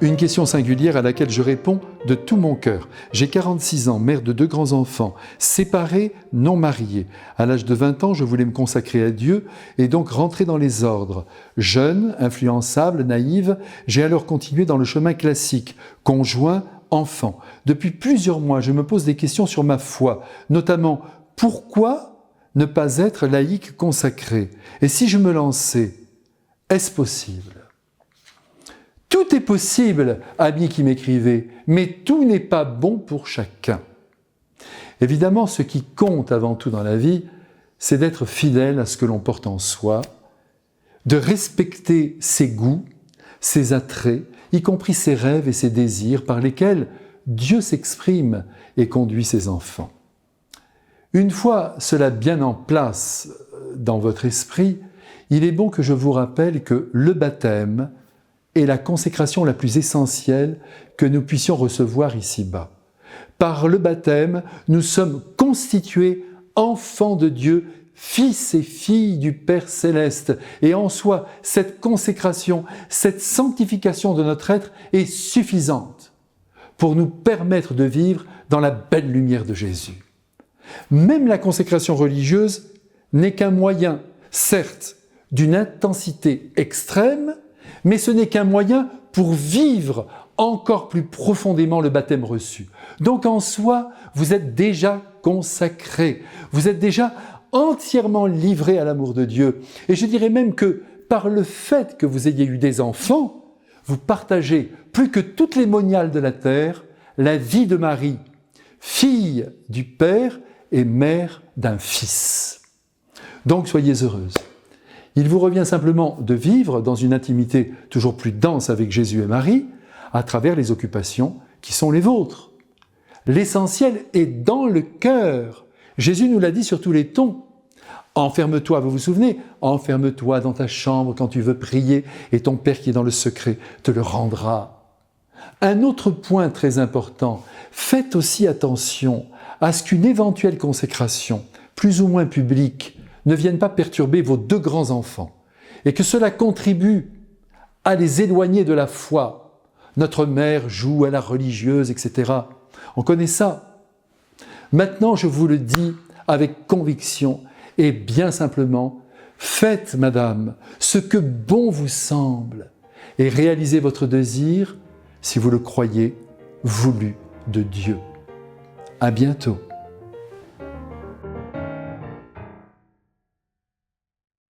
Une question singulière à laquelle je réponds de tout mon cœur. J'ai 46 ans, mère de 2 grands-enfants, séparée, non mariée. À l'âge de 20 ans, je voulais me consacrer à Dieu et donc rentrer dans les ordres. Jeune, influençable, naïve, j'ai alors continué dans le chemin classique, conjoint, enfant. Depuis plusieurs mois, je me pose des questions sur ma foi, notamment pourquoi ne pas être laïque consacré? Et si je me lançais, est-ce possible? Tout est possible, amis qui m'écrivez, mais tout n'est pas bon pour chacun. Évidemment, ce qui compte avant tout dans la vie, c'est d'être fidèle à ce que l'on porte en soi, de respecter ses goûts, ses attraits, y compris ses rêves et ses désirs par lesquels Dieu s'exprime et conduit ses enfants. Une fois cela bien en place dans votre esprit, il est bon que je vous rappelle que le baptême est la consécration la plus essentielle que nous puissions recevoir ici-bas. Par le baptême, nous sommes constitués enfants de Dieu, fils et filles du Père Céleste. Et en soi, cette consécration, cette sanctification de notre être est suffisante pour nous permettre de vivre dans la belle lumière de Jésus. Même la consécration religieuse n'est qu'un moyen, certes, d'une intensité extrême, mais ce n'est qu'un moyen pour vivre encore plus profondément le baptême reçu. Donc en soi, vous êtes déjà consacré, vous êtes déjà entièrement livré à l'amour de Dieu. Et je dirais même que par le fait que vous ayez eu des enfants, vous partagez plus que toutes les moniales de la terre la vie de Marie, fille du Père et mère d'un fils. Donc soyez heureuse. Il vous revient simplement de vivre dans une intimité toujours plus dense avec Jésus et Marie à travers les occupations qui sont les vôtres. L'essentiel est dans le cœur. Jésus nous l'a dit sur tous les tons. Enferme-toi, vous vous souvenez? Enferme-toi dans ta chambre quand tu veux prier et ton Père qui est dans le secret te le rendra. Un autre point très important, faites aussi attention à ce qu'une éventuelle consécration, plus ou moins publique, ne viennent pas perturber vos 2 grands-enfants et que cela contribue à les éloigner de la foi. Notre mère joue à la religieuse, etc. On connaît ça. Maintenant, je vous le dis avec conviction et bien simplement, faites, madame, ce que bon vous semble et réalisez votre désir, si vous le croyez, voulu de Dieu. À bientôt.